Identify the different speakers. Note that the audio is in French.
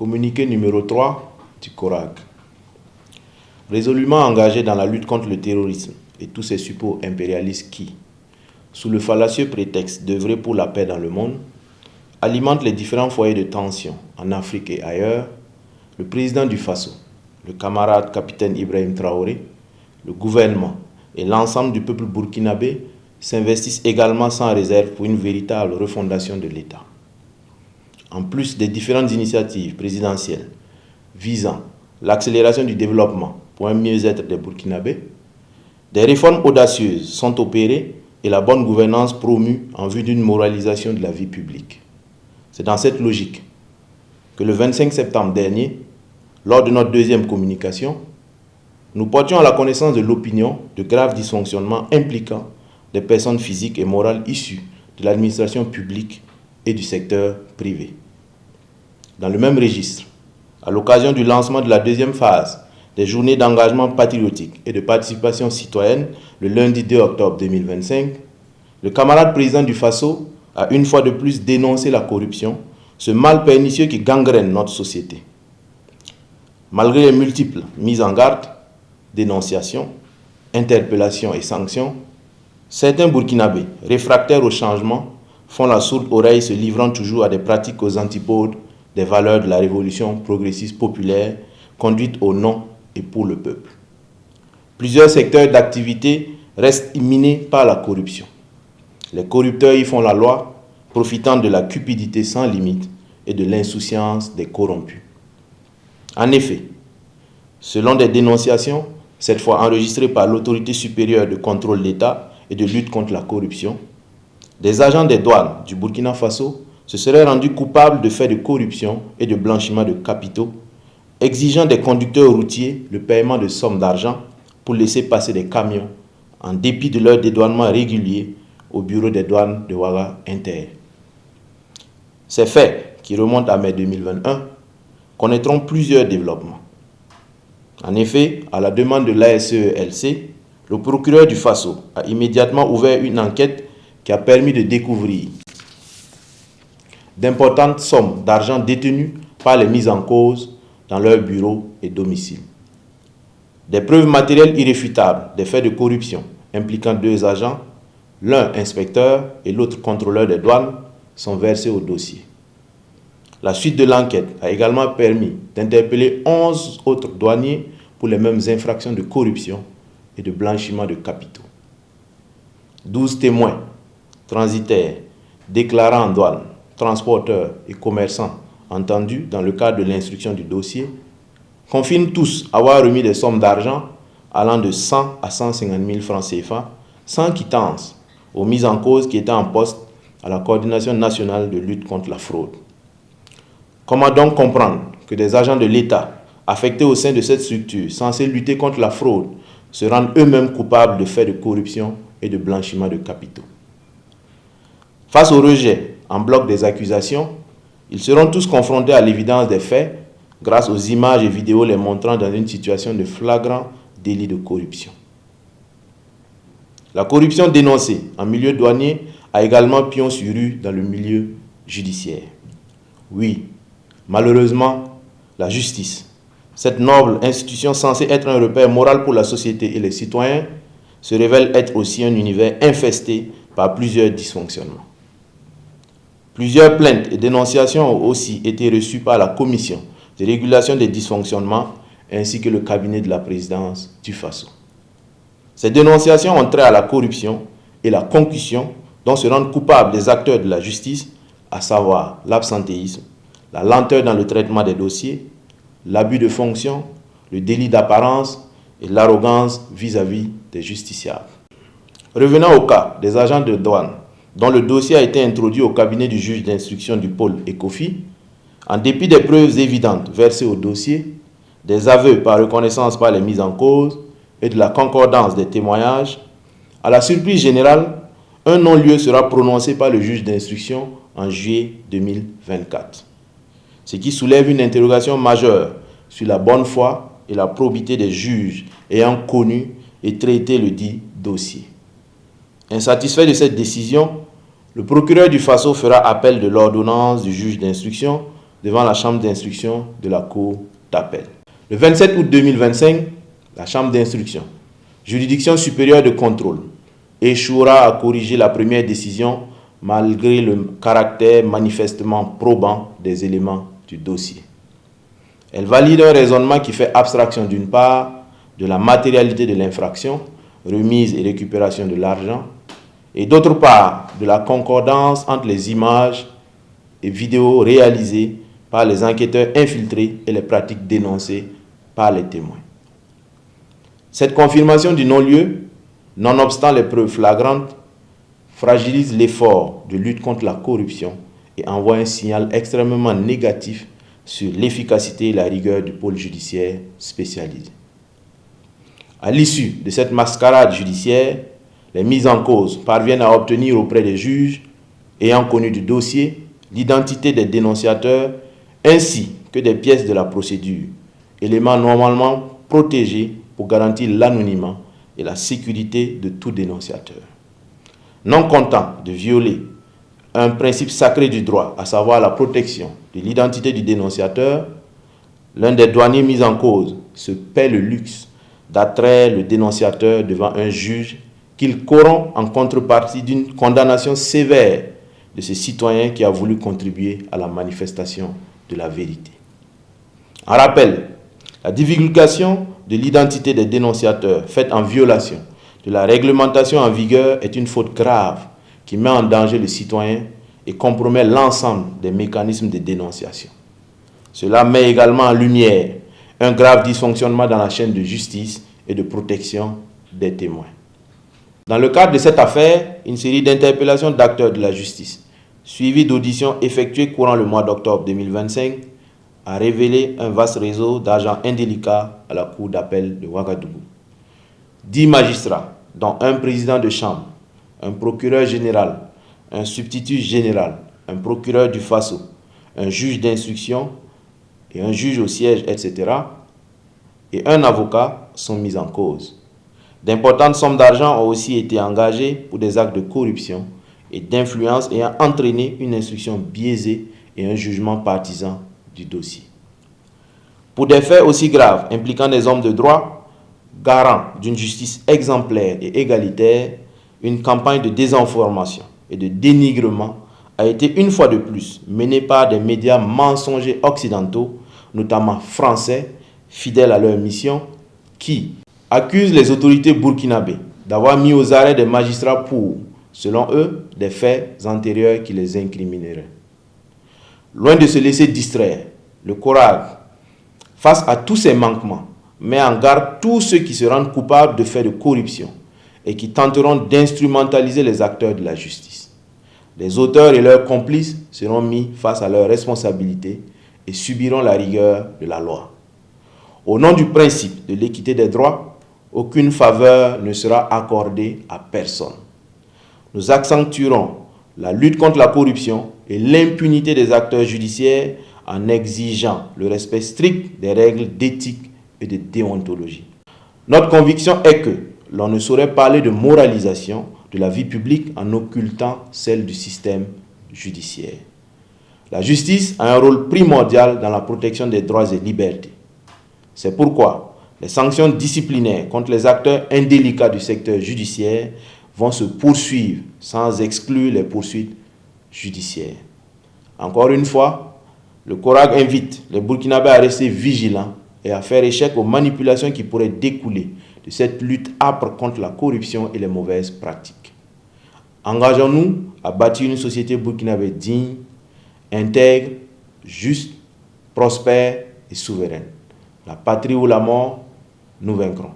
Speaker 1: Communiqué numéro 3 du CORAG. Résolument engagé dans la lutte contre le terrorisme et tous ses suppôts impérialistes qui, sous le fallacieux prétexte d'œuvrer pour la paix dans le monde, alimentent les différents foyers de tension en Afrique et ailleurs, le président du Faso, le camarade capitaine Ibrahim Traoré, le gouvernement et l'ensemble du peuple burkinabé s'investissent également sans réserve pour une véritable refondation de l'État. En plus des différentes initiatives présidentielles visant l'accélération du développement pour un mieux-être des Burkinabés, des réformes audacieuses sont opérées et la bonne gouvernance promue en vue d'une moralisation de la vie publique. C'est dans cette logique que le 25 septembre dernier, lors de notre deuxième communication, nous portions à la connaissance de l'opinion de graves dysfonctionnements impliquant des personnes physiques et morales issues de l'administration publique et du secteur privé. Dans le même registre, à l'occasion du lancement de la deuxième phase des journées d'engagement patriotique et de participation citoyenne le lundi 2 octobre 2025, le camarade président du Faso a une fois de plus dénoncé la corruption, ce mal pernicieux qui gangrène notre société. Malgré les multiples mises en garde, dénonciations, interpellations et sanctions, certains Burkinabés, réfractaires au changement, font la sourde oreille se livrant toujours à des pratiques aux antipodes des valeurs de la révolution progressiste populaire conduite au nom et pour le peuple. Plusieurs secteurs d'activité restent minés par la corruption. Les corrupteurs y font la loi, profitant de la cupidité sans limite et de l'insouciance des corrompus. En effet, selon des dénonciations, cette fois enregistrées par l'autorité supérieure de contrôle d'État et de lutte contre la corruption, des agents des douanes du Burkina Faso se seraient rendus coupables de faits de corruption et de blanchiment de capitaux, exigeant des conducteurs routiers le paiement de sommes d'argent pour laisser passer des camions en dépit de leur dédouanement régulier au bureau des douanes de Ouaga Inter. Ces faits, qui remontent à mai 2021, connaîtront plusieurs développements. En effet, à la demande de l'ASELC, le procureur du Faso a immédiatement ouvert une enquête qui a permis de découvrir d'importantes sommes d'argent détenues par les mises en cause dans leurs bureaux et domiciles. Des preuves matérielles irréfutables des faits de corruption impliquant deux agents, l'un inspecteur et l'autre contrôleur des douanes, sont versées au dossier. La suite de l'enquête a également permis d'interpeller 11 autres douaniers pour les mêmes infractions de corruption et de blanchiment de capitaux. 12 témoins, transitaires, déclarants en douane, transporteurs et commerçants entendus dans le cadre de l'instruction du dossier, confirment tous avoir remis des sommes d'argent allant de 100 à 150 000 francs CFA sans quittance aux mises en cause qui étaient en poste à la coordination nationale de lutte contre la fraude. Comment donc comprendre que des agents de l'État affectés au sein de cette structure censée lutter contre la fraude se rendent eux-mêmes coupables de faits de corruption et de blanchiment de capitaux? Face au rejet en bloc des accusations, ils seront tous confrontés à l'évidence des faits grâce aux images et vidéos les montrant dans une situation de flagrant délit de corruption. La corruption dénoncée en milieu douanier a également pion sur rue dans le milieu judiciaire. Oui, malheureusement, la justice, cette noble institution censée être un repère moral pour la société et les citoyens, se révèle être aussi un univers infesté par plusieurs dysfonctionnements. Plusieurs plaintes et dénonciations ont aussi été reçues par la Commission de régulation des dysfonctionnements ainsi que le cabinet de la présidence du Faso. Ces dénonciations ont trait à la corruption et la concussion dont se rendent coupables les acteurs de la justice, à savoir l'absentéisme, la lenteur dans le traitement des dossiers, l'abus de fonction, le délit d'apparence et l'arrogance vis-à-vis des justiciables. Revenant au cas des agents de douane dont le dossier a été introduit au cabinet du juge d'instruction du pôle ECOFI, en dépit des preuves évidentes versées au dossier, des aveux par reconnaissance par les mises en cause et de la concordance des témoignages, à la surprise générale, un non-lieu sera prononcé par le juge d'instruction en juillet 2024. Ce qui soulève une interrogation majeure sur la bonne foi et la probité des juges ayant connu et traité le dit dossier. Insatisfait de cette décision, le procureur du Faso fera appel de l'ordonnance du juge d'instruction devant la chambre d'instruction de la cour d'appel. Le 27 août 2025, la chambre d'instruction, juridiction supérieure de contrôle, échouera à corriger la première décision malgré le caractère manifestement probant des éléments du dossier. Elle valide un raisonnement qui fait abstraction d'une part de la matérialité de l'infraction, remise et récupération de l'argent, et d'autre part de la concordance entre les images et vidéos réalisées par les enquêteurs infiltrés et les pratiques dénoncées par les témoins. Cette confirmation du non-lieu, nonobstant les preuves flagrantes, fragilise l'effort de lutte contre la corruption et envoie un signal extrêmement négatif sur l'efficacité et la rigueur du pôle judiciaire spécialisé. À l'issue de cette mascarade judiciaire, les mises en cause parviennent à obtenir auprès des juges ayant connu du dossier l'identité des dénonciateurs ainsi que des pièces de la procédure, éléments normalement protégés pour garantir l'anonymat et la sécurité de tout dénonciateur. Non content de violer un principe sacré du droit, à savoir la protection de l'identité du dénonciateur, l'un des douaniers mis en cause se paie le luxe d'attraire le dénonciateur devant un juge qu'il corrompt en contrepartie d'une condamnation sévère de ce citoyen qui a voulu contribuer à la manifestation de la vérité. En rappel, la divulgation de l'identité des dénonciateurs faite en violation de la réglementation en vigueur est une faute grave qui met en danger le citoyen et compromet l'ensemble des mécanismes de dénonciation. Cela met également en lumière un grave dysfonctionnement dans la chaîne de justice et de protection des témoins. Dans le cadre de cette affaire, une série d'interpellations d'acteurs de la justice, suivies d'auditions effectuées courant le mois d'octobre 2025, a révélé un vaste réseau d'agents indélicats à la cour d'appel de Ouagadougou. 10 magistrats, dont un président de chambre, un procureur général, un substitut général, un procureur du FASO, un juge d'instruction et un juge au siège, etc., et un avocat sont mis en cause. D'importantes sommes d'argent ont aussi été engagées pour des actes de corruption et d'influence ayant entraîné une instruction biaisée et un jugement partisan du dossier. Pour des faits aussi graves impliquant des hommes de droit, garants d'une justice exemplaire et égalitaire, une campagne de désinformation et de dénigrement a été une fois de plus menée par des médias mensongers occidentaux, notamment français, fidèles à leur mission, qui accusent les autorités burkinabées d'avoir mis aux arrêts des magistrats pour, selon eux, des faits antérieurs qui les incrimineraient. Loin de se laisser distraire, le CORAG, face à tous ces manquements, met en garde tous ceux qui se rendent coupables de faits de corruption et qui tenteront d'instrumentaliser les acteurs de la justice. Les auteurs et leurs complices seront mis face à leurs responsabilités et subiront la rigueur de la loi. Au nom du principe de l'équité des droits, aucune faveur ne sera accordée à personne. Nous accentuerons la lutte contre la corruption et l'impunité des acteurs judiciaires en exigeant le respect strict des règles d'éthique et de déontologie. Notre conviction est que l'on ne saurait parler de moralisation de la vie publique en occultant celle du système judiciaire. La justice a un rôle primordial dans la protection des droits et libertés. C'est pourquoi les sanctions disciplinaires contre les acteurs indélicats du secteur judiciaire vont se poursuivre sans exclure les poursuites judiciaires. Encore une fois, le CORAG invite les Burkinabés à rester vigilants et à faire échec aux manipulations qui pourraient découler de cette lutte âpre contre la corruption et les mauvaises pratiques. Engageons-nous à bâtir une société burkinabé digne, intègre, juste, prospère et souveraine. La patrie ou la mort, nous vaincrons.